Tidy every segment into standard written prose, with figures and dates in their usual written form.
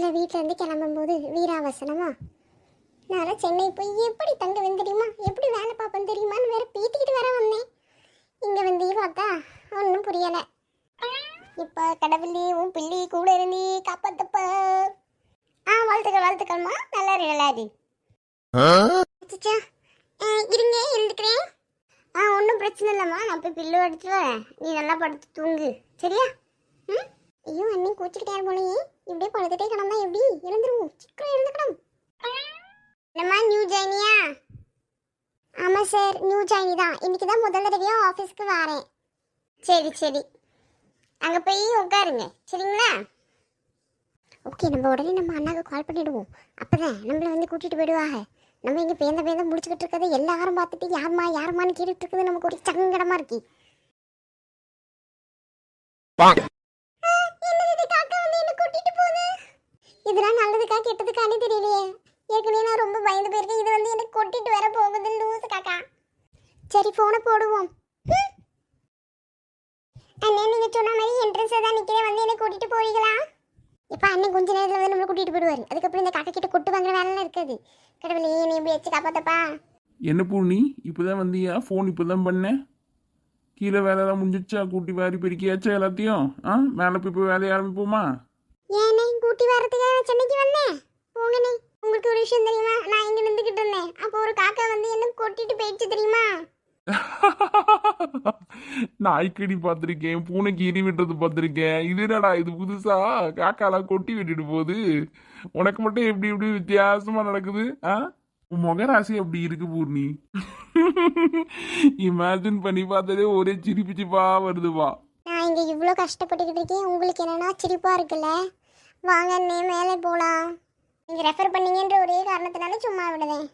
காலையில் வீட்டிலேருந்து கிளம்பும்போது வீராவசனமா நான் சென்னை போய் எப்படி தங்குவேன் தெரியுமா, எப்படி வேலை பார்ப்பேன் தெரியுமான்னு வேற பீத்திக்கிட்டு வேற வந்தேன். இங்கே வந்து பார்த்தா ஒன்றும் புரியலை. இப்போ கடவுளே உன் பிள்ளை கூட இருந்து காப்பாத்தப்ப. வாழ்த்துக்கள்மா. நல்லா இரு. இருங்க எழுதுக்கிறேன். ஒன்றும் பிரச்சனை இல்லைம்மா, நான் போய் பில்லு அடிச்சு வரேன், நீ நல்லா படுத்து தூங்கு சரியா? ஐயோ அண்ணி கூச்சிக்கிட்டே போலையே, இப்படியே படுத்துட்டே கிடந்தா எப்படி? எழுந்துருவோம், சீக்கிரம் எழுந்துக்கணும். என்னம்மா நியூ ஜாயினியா? ஆமாம் சார், நியூ ஜாயினி தான். இன்னைக்கு தான் முதல் தடவையாக ஆஃபீஸ்க்கு வரேன். சரி அங்கே போய் உட்காருங்க சரிங்களா? ஓகே, நம்ம உடனே நம்ம அண்ணாவுக்கு கால் பண்ணிவிடுவோம். அப்போ தான் நம்மளை வந்து கூட்டிகிட்டு போயிடுவாங்க. நம்ம இங்கே பேந்த முடிச்சுக்கிட்டு இருக்கிறது எல்லாரும் பார்த்துட்டு யாருமான்னு கேட்டுட்டு இருக்குது. நமக்கு ஒரு சங்கடமாக இருக்கு. இதெல்லாம் நல்லதுக்கா கெட்டதுக்கானே தெரியலையே. ஏற்கனவே நான் ரொம்ப பயந்து போயிருக்கேன். இது வந்து எனக்கு கொட்டிட்டு வர போகுது லூசு காக்கா. சரி ஃபோனை போடுவோம். அண்ணே நீங்கள் சொன்ன மாதிரி என்ட்ரன்ஸில் தான் நிற்கிறேன், வந்து என்னை கூட்டிகிட்டு போவீங்களா? இப்போ அண்ணன் கொஞ்ச நேரத்தில் வந்து நம்மளை கூட்டிகிட்டு போயிடுவார். அதுக்கப்புறம் இந்த காக்கா கிட்ட கொட்டு வாங்குற வேலைலாம் இருக்காது. கடவுளே நீ எப்படி வச்சு காப்பாத்தப்பா. என்ன பூர்ணி இப்போதான் வந்தியா? ஃபோன் இப்போதான் பண்ணேன். கீழே வேலையெல்லாம் முடிஞ்சிச்சா? கூட்டி வாரி பெருக்கியாச்சா எல்லாத்தையும்? மேலே போய் வேலையை ஆரம்பிப்போமா? ஏண்ணே கூட்டி வர்றதுக்காக சென்னைக்கு வந்தேன். போங்கண்ணே. உங்களுக்கு ஒரு விஷயம் தெரியுமா? நான் இங்கே நின்றுக்கிட்டு இருந்தேன், அப்போ ஒரு காக்கா வந்து என்ன கொட்டிட்டு போயிடுச்சு தெரியுமா? நாய்க்கடி பார்த்துருக்கேன், பூனைக்கு எரி விட்டுறது பார்த்துருக்கேன். இது என்னடா இது புதுசா? காக்காலாம் கொட்டி விட்டுட்டு போகுது. உனக்கு மட்டும் எப்படி எப்படி வித்தியாசமா நடக்குது? உன் முகராசி அப்படி இருக்கு பூர்ணி. இமேஜின் பண்ணி பார்த்தாலே ஒரே சிரிப்பா வருதுவா. நான் இங்கே இவ்வளோ கஷ்டப்பட்டுக்கிட்டு இருக்கேன், உங்களுக்கு என்னன்னா சிரிப்பா இருக்குல்ல? வாங்க அண்ணே மேலே போகலாம். நீங்கள் ரெஃபர் பண்ணீங்கன்ற ஒரே காரணத்தினால சும்மா விடுவேன்.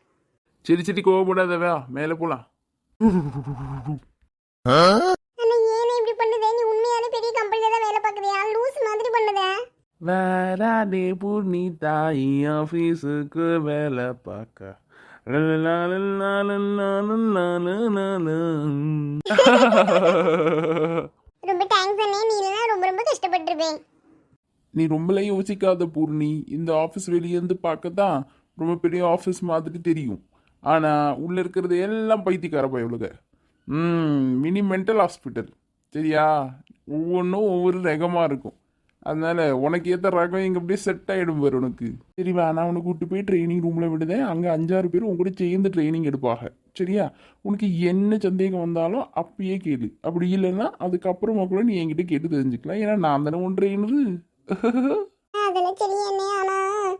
சரி கோவப்படாதவா, மேலே போலாம். அண்ணா ஏனே இப்படி பண்ணுதே? நீ உண்மையாலே பெரிய கம்பெனில தான் வேலை பார்க்குறியா? லூஸ் மாதிரி பண்ணுதே. வேறாடே பூர்ணி தாய் ஆஃபீஸுக்கு வேலை பார்க்க. ரொம்ப தேங்க்ஸ் அண்ணே, நீ இல்லைனா ரொம்ப கஷ்டப்பட்டிருப்பேன். நீ ரொம்பலாம் யோசிக்காத பூர்ணி. இந்த ஆஃபீஸ் வெளியேருந்து பார்க்க தான் ரொம்ப பெரிய ஆஃபீஸ் மாதிரி தெரியும். ஆனால் உள்ளே இருக்கிறது எல்லாம் பைத்தியக்கார பயவுலுக. மினி மென்டல் ஹாஸ்பிட்டல் சரியா? ஒவ்வொன்றும் ஒவ்வொரு ரகமாக இருக்கும். அதனால உனக்கு ஏற்ற ரகம் இங்கே அப்படியே செட் ஆகிடும் பாரு உனக்கு. சரிவா, நான் உனக்கு கூப்பிட்டு போய் ட்ரைனிங் ரூமில் விடுதேன். அங்கே 5-6 பேர் உங்க கூட சேர்ந்து ட்ரைனிங் எடுப்பாங்க சரியா? உனக்கு என்ன சந்தேகம் வந்தாலும் அப்பயே கேளு. அப்படி இல்லைன்னா அதுக்கப்புறமா கூட நீ என்கிட்ட கேட்டு தெரிஞ்சுக்கலாம். ஏன்னா நான் தானே உன் ட்ரெயினரு. அதெல்லாம் சரி அண்ணே, ஆனால்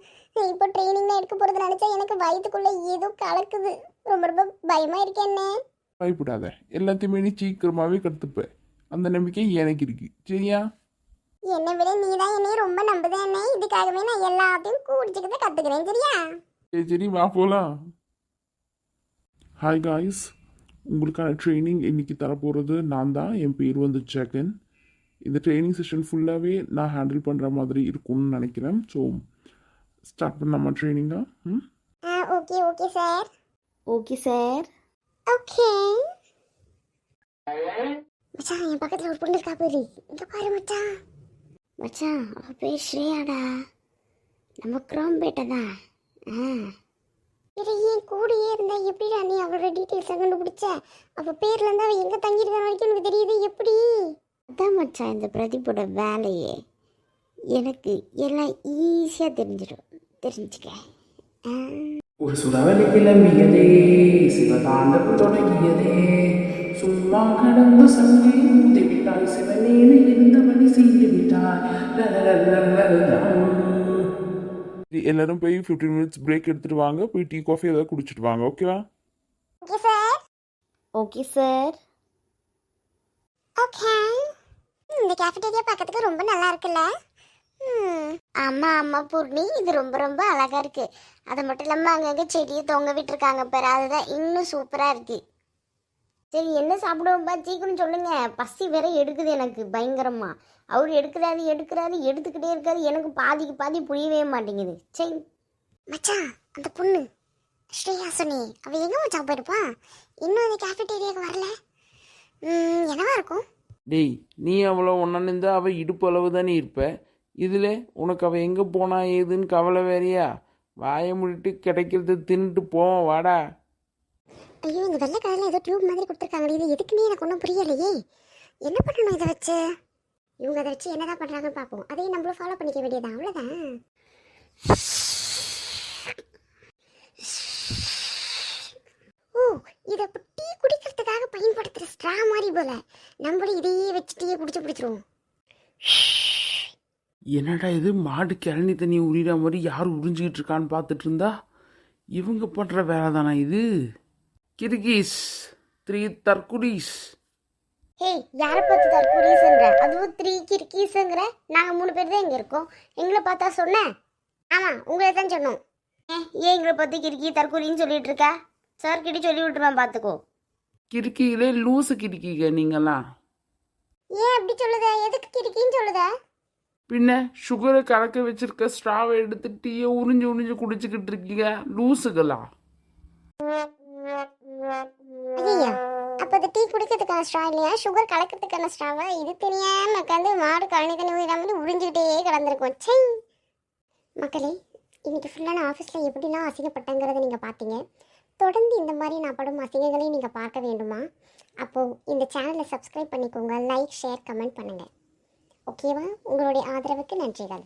இப்போ ட்ரைனிங்ல எடுக்க போகிறது நினச்சா எனக்கு வயிற்றுக்குள்ளே ஏதோ கலக்குது. ரொம்ப பயமாக இருக்கேன்னே. பயப்படாத, எல்லாத்தையுமே நீ சீக்கிரமாகவே கற்றுப்ப. அந்த நம்பிக்கை எனக்கு இருக்கு சரியா? என்னை விட நீ தான் என்னைய ரொம்ப நம்புதேன்னே. இதுக்காகவே நான் எல்லாத்தையும் கூடிச்சுக்கிட்டு கற்றுக்கிறேன் சரியா? சரி வா போகலாம். ஹாய் காய்ஸ், உங்களுக்கான ட்ரைனிங் இன்னைக்கு தரப்போகிறது நான் தான். என் பேர் வந்து ஜெகன். இந்த ட்ரைனிங் செஷன் ஃபுல்லாகவே நான் ஹேண்டில் பண்ணுற மாதிரி இருக்கும்னு நினைக்கிறேன். ஸோ ஸ்டார்ட் பண்ணலாமா ட்ரைனிங்கா? Okay sir. Okay sir. Okay மச்சான், என் பக்கத்தில் ஒரு பொண்ணு இருக்கா பாரு. இங்கே பாரு மச்சான். மச்சான் அவள் பேர் ஸ்ரேயாடா, நம்ம குரோம்பேட்டை தான். இது ஏன் கூடயே இருந்தா எப்படிடா நீ அவளோட டீட்டெயில்ஸை கண்டுபிடிச்ச? அவள் பேர்ல இருந்தா அவள் எங்கே தங்கியிருக்க வரைக்கும் எனக்கு தெரியுது. எப்படி? அதான் மச்சான் இந்த பிரதீப்போட வேலையே. எனக்கு எல்லாம் ஈஸியாக தெரிஞ்சுக்க. ஒரு சுறவழி கிளம்பியதே, சிவதாண்டவம் தொடங்கியதே. சும்மா கடந்து சங்கை ஊதி விட்டாய், சிவனேனு இருந்தவனை செய்து விட்டாய். எல்லாரும் போய் 15 மினிட்ஸ் பிரேக் எடுத்துட்டு வாங்க. போய் டீ காஃபி ஏதாவது குடிச்சிட்டு வாங்க. ஓகேவா? Okay sir. Okay sir. Okay. இந்த கேஃபேட்டேரியா பார்க்கறதுக்கு ரொம்ப நல்லா இருக்குல்ல? ஆமாம் பூர்ணி, இது ரொம்ப அழகா இருக்கு. அது மட்டும் இல்லாமல் அங்கங்கே செடியை தொங்க விட்டுருக்காங்க பாரு, அதுதான் இன்னும் சூப்பராக இருக்கு. சரி என்ன சாப்பிடுவோம்ப்பா, சீக்கிரம் சொல்லுங்க. பசி வேற எடுக்குது எனக்கு பயங்கரமா. அவர் எடுக்கிறாரு எடுத்துக்கிட்டே இருக்காரு. எனக்கு பாதிக்கு பாதி புரியவே மாட்டேங்குது. சரி மச்சான், அந்த பொண்ணு ஸ்ரேயா சொன்னி, அவ எங்க மச்சான் போயிருப்பா? இன்னும் அந்த கேஃபேட்டேரியாவுக்கு வரல. என்னவா இருக்கும்? டேய், நீ அவ்வளோ ஒன்றா இருந்தால் அவள் இடுப்பு அளவு தானே இருப்ப. இதில் உனக்கு அவள் எங்கே போனா ஏதுன்னு கவலை வேறையா? வாயை மூடிட்டு கிடைக்கிறத தின்னுட்டு போவோம் வாடா. ஐயோ இந்த வெள்ளை கலரில் ஏதோ டியூப் மாதிரி கொடுத்துருக்காங்க. இது எதுக்குன்னே எனக்கு ஒன்றும் புரியலையே. என்ன பண்ணணும் இதை வச்சு? இவங்க அதை வச்சு என்னதான் பண்ணுறாங்கன்னு பார்ப்போம். அதையும் நம்மளும் ஃபாலோ பண்ணிக்க வேண்டியதான், அவ்வளோதான். ஓ, இதை டீ குடிக்கிறதுக்காக பயன்படுத்துகிற ஸ்ட்ரா மாதிரி போல. நம்மளும் இதையே வச்சு டீயை குடிச்சிருவோம். என்னடா இது, மாடு கிளனி தண்ணி உரிகிற மாதிரி யார் உறிஞ்சிக்கிட்டு இருக்கான்னு பார்த்துட்டு இருந்தா இவங்க பண்ணுற வேலை தானா இது? கிர்கிஸ் 3 தற்குடிஸ். ஹேய், யாரை பார்த்து தற்கொலைன்ற? அதுவும் 3 கிறுக்கீஸுங்கிற? நாங்கள் 3 பேர் தான் இங்கே இருக்கோம். எங்களை பார்த்தா சொன்னேன். ஆமாம், உங்களை தான் சொன்னோம். ஏன் எங்களை பார்த்து கிறுக்கி தற்கொலைன்னு சொல்லிட்டு இருக்கா? சார் கிட்ட சொல்லி விட்டுருவேன், பார்த்துக்கோ. கிறுக்கிகளே லூசு கிறுக்கிங்க நீங்களாம். ஏன் அப்படி சொல்லுத? எதுக்கு கிறுக்கின்னு சொல்லுத? பின்ன சுகரை கலக்க வச்சிருக்க ஸ்ட்ராவை எடுத்து டீயை உறிஞ்சு உறிஞ்சு குடிச்சுக்கிட்டு இருக்கீங்க லூசுகளா? ஐயா, அப்போ அது டீ குடிக்கிறதுக்கான ஸ்ட்ரா இல்லையா, சுகர் கலக்கிறதுக்கான ஸ்ட்ராவா? இது தெரியாம உட்காந்து மாடு கழனி தண்ணி ஊறாமல் உறிஞ்சிக்கிட்டே கிடந்திருக்கோம். சை மக்களே, இன்னைக்கு ஃபுல்லாக நான் ஆஃபீஸில் எப்படிலாம் அசிங்கப்பட்டேங்கிறத நீங்கள் பார்த்தீங்க. தொடர்ந்து இந்த மாதிரி நான் படும் அசிங்கங்களையும் நீங்கள் பார்க்க வேண்டுமா? அப்போது இந்த சேனலை சப்ஸ்கிரைப் பண்ணிக்கோங்க, லைக், ஷேர், கமெண்ட் பண்ணுங்கள். ஓகேவா? உங்களுடைய ஆதரவுக்கு நன்றிகள்.